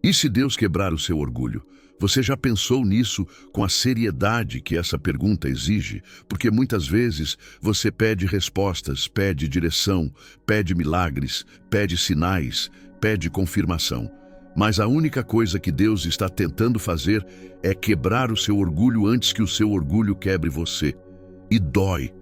E se Deus quebrar o seu orgulho? Você já pensou nisso com a seriedade que essa pergunta exige? Porque muitas vezes você pede respostas, pede direção, pede milagres, pede sinais, pede confirmação. Mas a única coisa que Deus está tentando fazer é quebrar o seu orgulho antes que o seu orgulho quebre você. E dói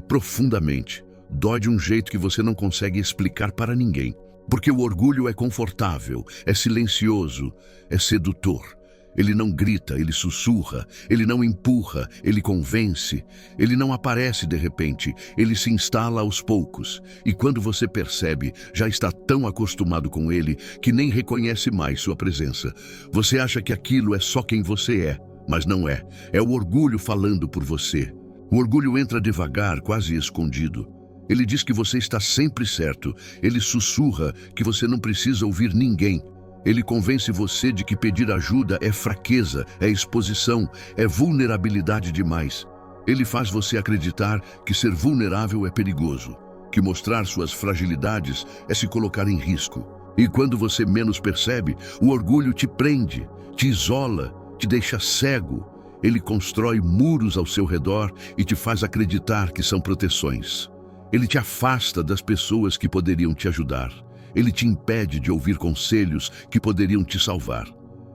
profundamente. Dói de um jeito que você não consegue explicar para ninguém. Porque o orgulho é confortável, é silencioso, é sedutor. Ele não grita, ele sussurra, ele não empurra, ele convence, ele não aparece de repente, ele se instala aos poucos. E quando você percebe, já está tão acostumado com ele que nem reconhece mais sua presença. Você acha que aquilo é só quem você é, mas não é. É o orgulho falando por você. O orgulho entra devagar, quase escondido. Ele diz que você está sempre certo. Ele sussurra que você não precisa ouvir ninguém. Ele convence você de que pedir ajuda é fraqueza, é exposição, é vulnerabilidade demais. Ele faz você acreditar que ser vulnerável é perigoso, que mostrar suas fragilidades é se colocar em risco. E quando você menos percebe, o orgulho te prende, te isola, te deixa cego. Ele constrói muros ao seu redor e te faz acreditar que são proteções. Ele te afasta das pessoas que poderiam te ajudar. Ele te impede de ouvir conselhos que poderiam te salvar.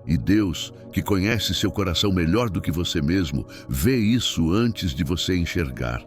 E Deus, que conhece seu coração melhor do que você mesmo, vê isso antes de você enxergar.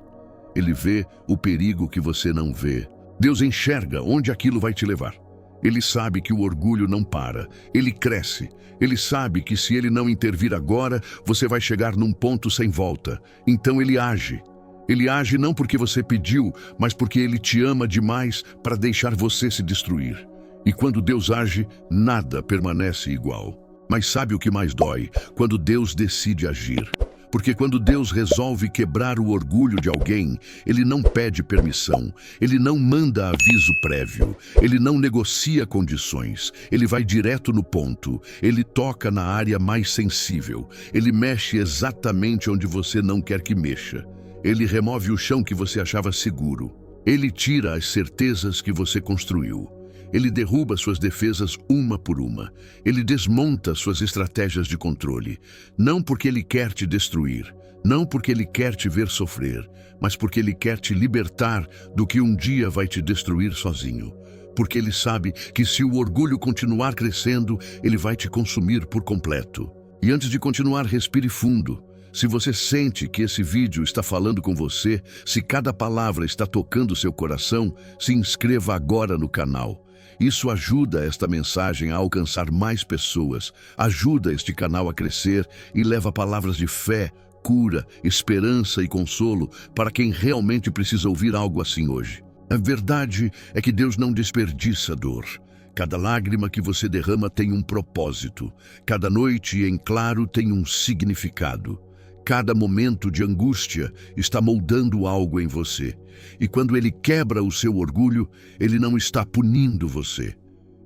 Ele vê o perigo que você não vê. Deus enxerga onde aquilo vai te levar. Ele sabe que o orgulho não para. Ele cresce. Ele sabe que se ele não intervir agora, você vai chegar num ponto sem volta. Então ele age. Ele age não porque você pediu, mas porque ele te ama demais para deixar você se destruir. E quando Deus age, nada permanece igual. Mas sabe o que mais dói? Quando Deus decide agir. Porque quando Deus resolve quebrar o orgulho de alguém, Ele não pede permissão, Ele não manda aviso prévio, Ele não negocia condições, Ele vai direto no ponto, Ele toca na área mais sensível, Ele mexe exatamente onde você não quer que mexa. Ele remove o chão que você achava seguro. Ele tira as certezas que você construiu. Ele derruba suas defesas uma por uma. Ele desmonta suas estratégias de controle. Não porque ele quer te destruir, não porque ele quer te ver sofrer, mas porque ele quer te libertar do que um dia vai te destruir sozinho. Porque ele sabe que se o orgulho continuar crescendo, ele vai te consumir por completo. E antes de continuar, respire fundo. Se você sente que esse vídeo está falando com você, se cada palavra está tocando seu coração, se inscreva agora no canal. Isso ajuda esta mensagem a alcançar mais pessoas, ajuda este canal a crescer e leva palavras de fé, cura, esperança e consolo para quem realmente precisa ouvir algo assim hoje. A verdade é que Deus não desperdiça dor. Cada lágrima que você derrama tem um propósito. Cada noite em claro tem um significado. Cada momento de angústia está moldando algo em você. E quando ele quebra o seu orgulho, ele não está punindo você.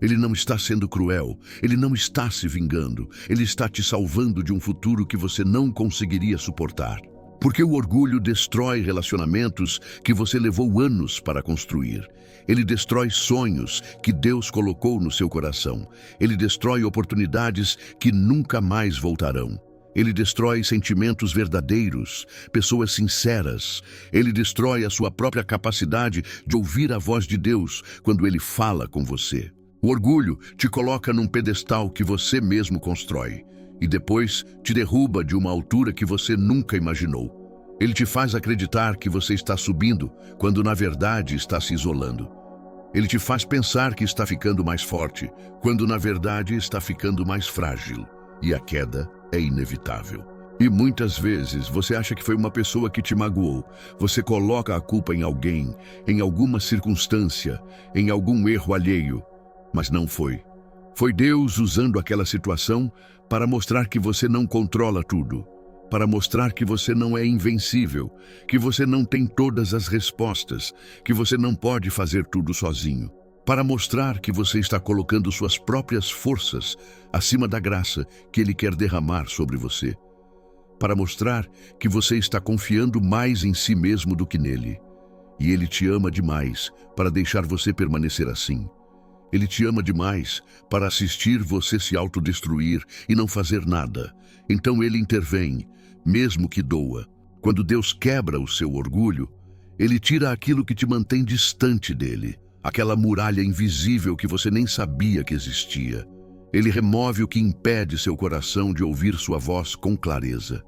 Ele não está sendo cruel. Ele não está se vingando. Ele está te salvando de um futuro que você não conseguiria suportar. Porque o orgulho destrói relacionamentos que você levou anos para construir. Ele destrói sonhos que Deus colocou no seu coração. Ele destrói oportunidades que nunca mais voltarão. Ele destrói sentimentos verdadeiros, pessoas sinceras. Ele destrói a sua própria capacidade de ouvir a voz de Deus quando Ele fala com você. O orgulho te coloca num pedestal que você mesmo constrói e depois te derruba de uma altura que você nunca imaginou. Ele te faz acreditar que você está subindo quando na verdade está se isolando. Ele te faz pensar que está ficando mais forte quando na verdade está ficando mais frágil. E a queda é inevitável. E muitas vezes você acha que foi uma pessoa que te magoou. Você coloca a culpa em alguém, em alguma circunstância, em algum erro alheio. Mas não foi. Foi Deus usando aquela situação para mostrar que você não controla tudo, para mostrar que você não é invencível, que você não tem todas as respostas, que você não pode fazer tudo sozinho. Para mostrar que você está colocando suas próprias forças acima da graça que Ele quer derramar sobre você. Para mostrar que você está confiando mais em si mesmo do que nele. E Ele te ama demais para deixar você permanecer assim. Ele te ama demais para assistir você se autodestruir e não fazer nada. Então ele intervém, mesmo que doa. Quando Deus quebra o seu orgulho, ele tira aquilo que te mantém distante dele, aquela muralha invisível que você nem sabia que existia. Ele remove o que impede seu coração de ouvir sua voz com clareza.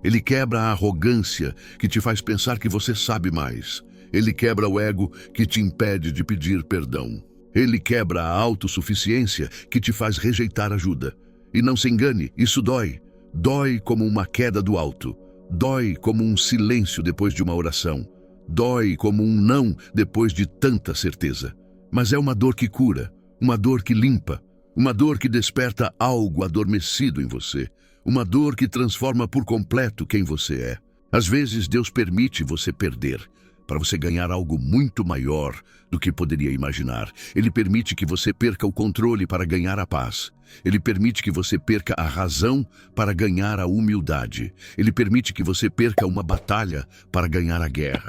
Ele quebra a arrogância que te faz pensar que você sabe mais. Ele quebra o ego que te impede de pedir perdão. Ele quebra a autossuficiência que te faz rejeitar ajuda. E não se engane, isso dói. Dói como uma queda do alto. Dói como um silêncio depois de uma oração. Dói como um não depois de tanta certeza. Mas é uma dor que cura, uma dor que limpa, uma dor que desperta algo adormecido em você, uma dor que transforma por completo quem você é. Às vezes Deus permite você perder, para você ganhar algo muito maior do que poderia imaginar. Ele permite que você perca o controle para ganhar a paz. Ele permite que você perca a razão para ganhar a humildade. Ele permite que você perca uma batalha para ganhar a guerra.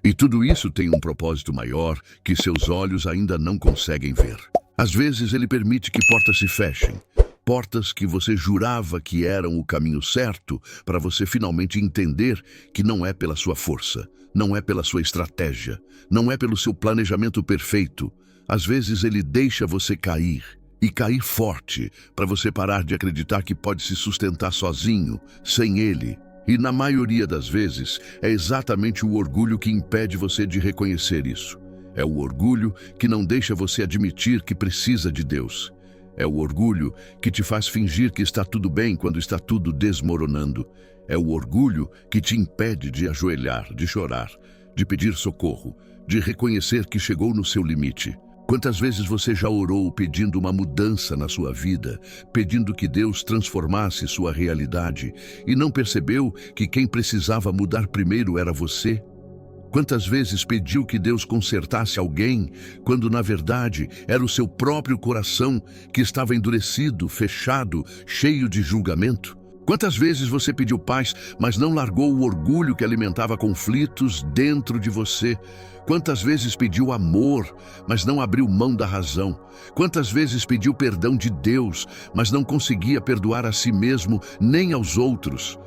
E tudo isso tem um propósito maior que seus olhos ainda não conseguem ver. Às vezes ele permite que portas se fechem. Portas que você jurava que eram o caminho certo para você finalmente entender que não é pela sua força, não é pela sua estratégia, não é pelo seu planejamento perfeito. Às vezes ele deixa você cair, e cair forte, para você parar de acreditar que pode se sustentar sozinho, sem ele. E na maioria das vezes é exatamente o orgulho que impede você de reconhecer isso. É o orgulho que não deixa você admitir que precisa de Deus. É o orgulho que te faz fingir que está tudo bem quando está tudo desmoronando. É o orgulho que te impede de ajoelhar, de chorar, de pedir socorro, de reconhecer que chegou no seu limite. Quantas vezes você já orou pedindo uma mudança na sua vida, pedindo que Deus transformasse sua realidade e não percebeu que quem precisava mudar primeiro era você? Quantas vezes pediu que Deus consertasse alguém, quando na verdade era o seu próprio coração que estava endurecido, fechado, cheio de julgamento? Quantas vezes você pediu paz, mas não largou o orgulho que alimentava conflitos dentro de você? Quantas vezes pediu amor, mas não abriu mão da razão? Quantas vezes pediu perdão de Deus, mas não conseguia perdoar a si mesmo nem aos outros?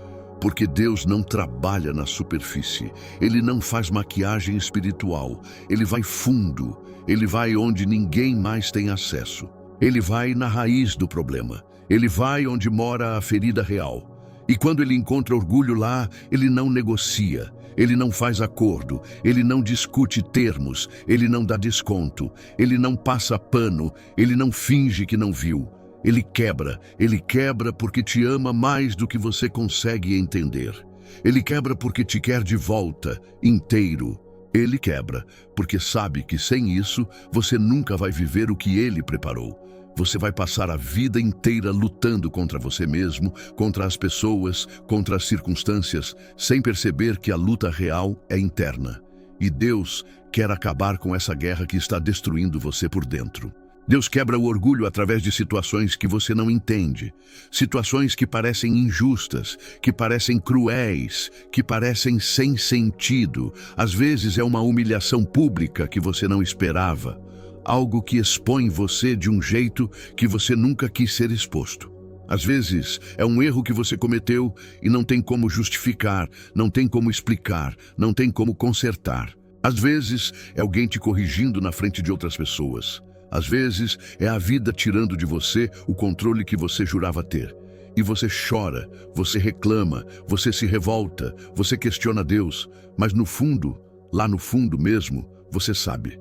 Porque Deus não trabalha na superfície, Ele não faz maquiagem espiritual, Ele vai fundo, Ele vai onde ninguém mais tem acesso. Ele vai na raiz do problema, Ele vai onde mora a ferida real. E quando Ele encontra orgulho lá, Ele não negocia, Ele não faz acordo, Ele não discute termos, Ele não dá desconto, Ele não passa pano, Ele não finge que não viu. Ele quebra porque te ama mais do que você consegue entender. Ele quebra porque te quer de volta, inteiro. Ele quebra porque sabe que sem isso você nunca vai viver o que Ele preparou. Você vai passar a vida inteira lutando contra você mesmo, contra as pessoas, contra as circunstâncias, sem perceber que a luta real é interna. E Deus quer acabar com essa guerra que está destruindo você por dentro. Deus quebra o orgulho através de situações que você não entende, situações que parecem injustas, que parecem cruéis, que parecem sem sentido. Às vezes é uma humilhação pública que você não esperava, algo que expõe você de um jeito que você nunca quis ser exposto. Às vezes é um erro que você cometeu e não tem como justificar, não tem como explicar, não tem como consertar. Às vezes é alguém te corrigindo na frente de outras pessoas. Às vezes é a vida tirando de você o controle que você jurava ter. E você chora, você reclama, você se revolta, você questiona Deus, mas no fundo, lá no fundo mesmo, você sabe.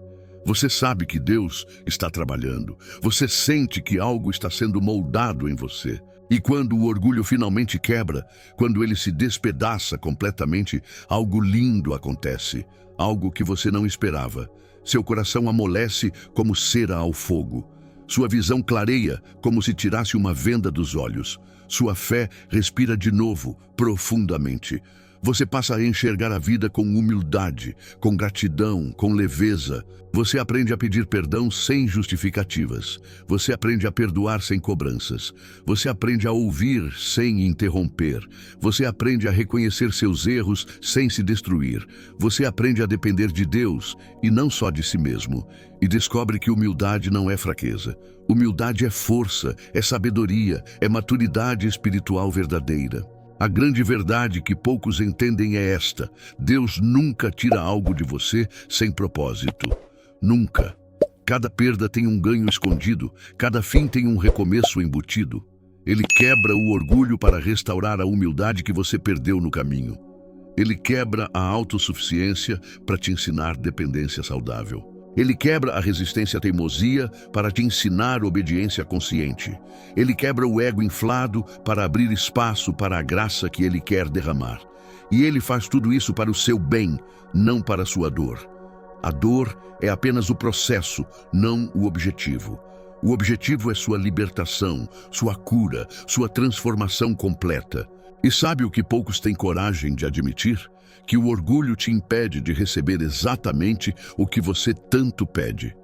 Você sabe que Deus está trabalhando. Você sente que algo está sendo moldado em você. E quando o orgulho finalmente quebra, quando ele se despedaça completamente, algo lindo acontece, algo que você não esperava. Seu coração amolece como cera ao fogo. Sua visão clareia como se tirasse uma venda dos olhos. Sua fé respira de novo, profundamente. Você passa a enxergar a vida com humildade, com gratidão, com leveza. Você aprende a pedir perdão sem justificativas. Você aprende a perdoar sem cobranças. Você aprende a ouvir sem interromper. Você aprende a reconhecer seus erros sem se destruir. Você aprende a depender de Deus e não só de si mesmo. E descobre que humildade não é fraqueza. Humildade é força, é sabedoria, é maturidade espiritual verdadeira. A grande verdade que poucos entendem é esta: Deus nunca tira algo de você sem propósito. Nunca. Cada perda tem um ganho escondido, cada fim tem um recomeço embutido. Ele quebra o orgulho para restaurar a humildade que você perdeu no caminho. Ele quebra a autossuficiência para te ensinar dependência saudável. Ele quebra a resistência à teimosia para te ensinar obediência consciente. Ele quebra o ego inflado para abrir espaço para a graça que Ele quer derramar. E Ele faz tudo isso para o seu bem, não para a sua dor. A dor é apenas o processo, não o objetivo. O objetivo é sua libertação, sua cura, sua transformação completa. E sabe o que poucos têm coragem de admitir? Que o orgulho te impede de receber exatamente o que você tanto pede.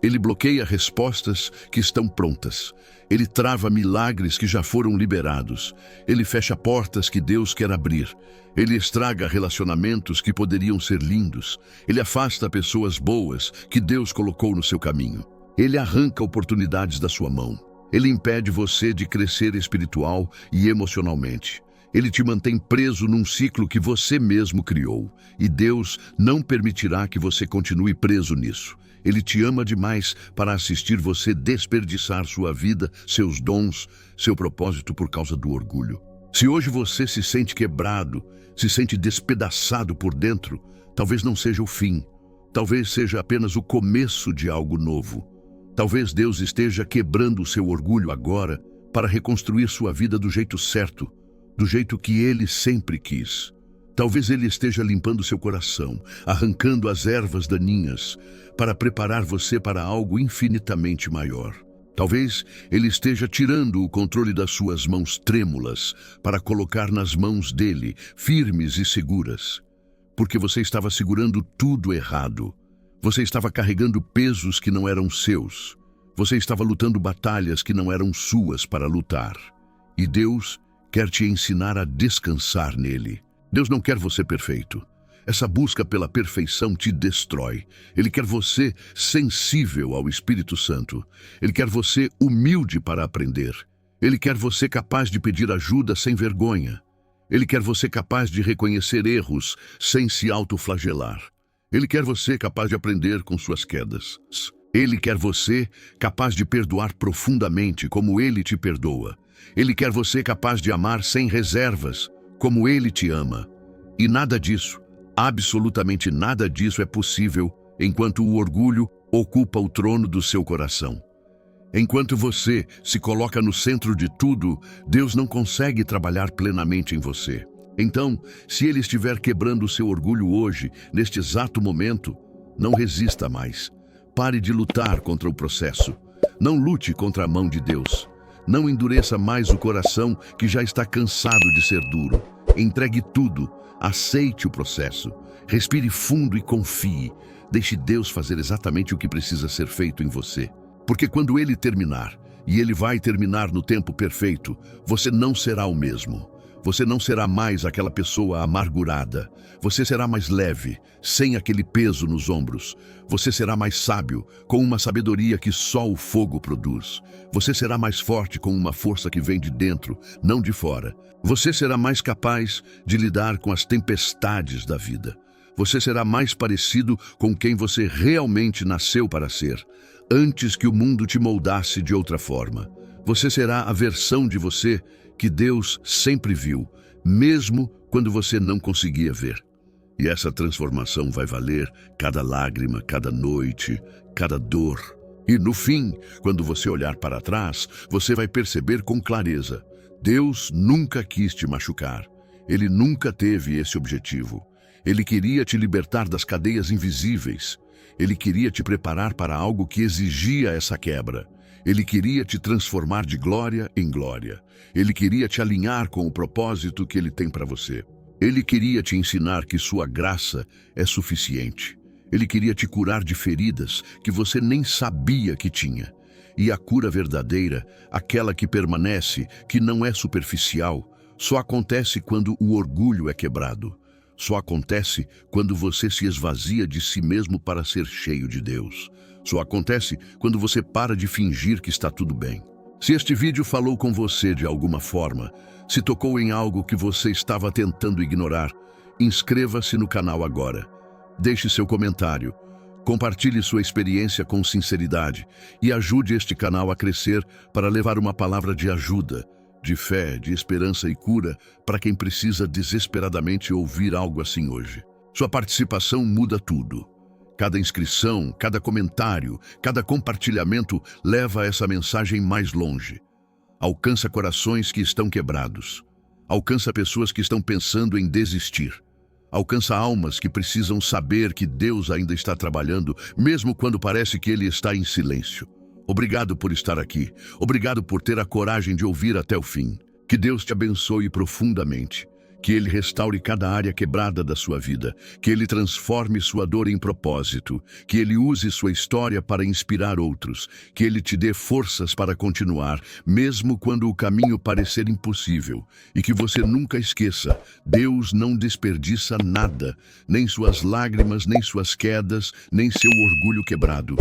Ele bloqueia respostas que estão prontas. Ele trava milagres que já foram liberados. Ele fecha portas que Deus quer abrir. Ele estraga relacionamentos que poderiam ser lindos. Ele afasta pessoas boas que Deus colocou no seu caminho. Ele arranca oportunidades da sua mão. Ele impede você de crescer espiritual e emocionalmente. Ele te mantém preso num ciclo que você mesmo criou. E Deus não permitirá que você continue preso nisso. Ele te ama demais para assistir você desperdiçar sua vida, seus dons, seu propósito por causa do orgulho. Se hoje você se sente quebrado, se sente despedaçado por dentro, talvez não seja o fim. Talvez seja apenas o começo de algo novo. Talvez Deus esteja quebrando o seu orgulho agora para reconstruir sua vida do jeito certo, do jeito que Ele sempre quis. Talvez Ele esteja limpando seu coração, arrancando as ervas daninhas, para preparar você para algo infinitamente maior. Talvez Ele esteja tirando o controle das suas mãos trêmulas para colocar nas mãos dEle, firmes e seguras. Porque você estava segurando tudo errado. Você estava carregando pesos que não eram seus. Você estava lutando batalhas que não eram suas para lutar. E Deus quer te ensinar a descansar nele. Deus não quer você perfeito. Essa busca pela perfeição te destrói. Ele quer você sensível ao Espírito Santo. Ele quer você humilde para aprender. Ele quer você capaz de pedir ajuda sem vergonha. Ele quer você capaz de reconhecer erros sem se autoflagelar. Ele quer você capaz de aprender com suas quedas. Ele quer você capaz de perdoar profundamente como Ele te perdoa. Ele quer você capaz de amar sem reservas, como Ele te ama. E nada disso, absolutamente nada disso é possível enquanto o orgulho ocupa o trono do seu coração. Enquanto você se coloca no centro de tudo, Deus não consegue trabalhar plenamente em você. Então, se Ele estiver quebrando o seu orgulho hoje, neste exato momento, não resista mais. Pare de lutar contra o processo. Não lute contra a mão de Deus. Não endureça mais o coração que já está cansado de ser duro. Entregue tudo. Aceite o processo. Respire fundo e confie. Deixe Deus fazer exatamente o que precisa ser feito em você. Porque quando Ele terminar, e Ele vai terminar no tempo perfeito, você não será o mesmo. Você não será mais aquela pessoa amargurada. Você será mais leve, sem aquele peso nos ombros. Você será mais sábio, com uma sabedoria que só o fogo produz. Você será mais forte com uma força que vem de dentro, não de fora. Você será mais capaz de lidar com as tempestades da vida. Você será mais parecido com quem você realmente nasceu para ser, antes que o mundo te moldasse de outra forma. Você será a versão de você que Deus sempre viu, mesmo quando você não conseguia ver. E essa transformação vai valer cada lágrima, cada noite, cada dor. E no fim, quando você olhar para trás, você vai perceber com clareza: Deus nunca quis te machucar. Ele nunca teve esse objetivo. Ele queria te libertar das cadeias invisíveis. Ele queria te preparar para algo que exigia essa quebra. Ele queria te transformar de glória em glória. Ele queria te alinhar com o propósito que Ele tem para você. Ele queria te ensinar que sua graça é suficiente. Ele queria te curar de feridas que você nem sabia que tinha. E a cura verdadeira, aquela que permanece, que não é superficial, só acontece quando o orgulho é quebrado. Só acontece quando você se esvazia de si mesmo para ser cheio de Deus. Só acontece quando você para de fingir que está tudo bem. Se este vídeo falou com você de alguma forma, se tocou em algo que você estava tentando ignorar, inscreva-se no canal agora. Deixe seu comentário, compartilhe sua experiência com sinceridade e ajude este canal a crescer para levar uma palavra de ajuda, de fé, de esperança e cura para quem precisa desesperadamente ouvir algo assim hoje. Sua participação muda tudo. Cada inscrição, cada comentário, cada compartilhamento leva essa mensagem mais longe. Alcança corações que estão quebrados. Alcança pessoas que estão pensando em desistir. Alcança almas que precisam saber que Deus ainda está trabalhando, mesmo quando parece que Ele está em silêncio. Obrigado por estar aqui. Obrigado por ter a coragem de ouvir até o fim. Que Deus te abençoe profundamente. Que Ele restaure cada área quebrada da sua vida. Que Ele transforme sua dor em propósito. Que Ele use sua história para inspirar outros. Que Ele te dê forças para continuar, mesmo quando o caminho parecer impossível. E que você nunca esqueça, Deus não desperdiça nada, nem suas lágrimas, nem suas quedas, nem seu orgulho quebrado.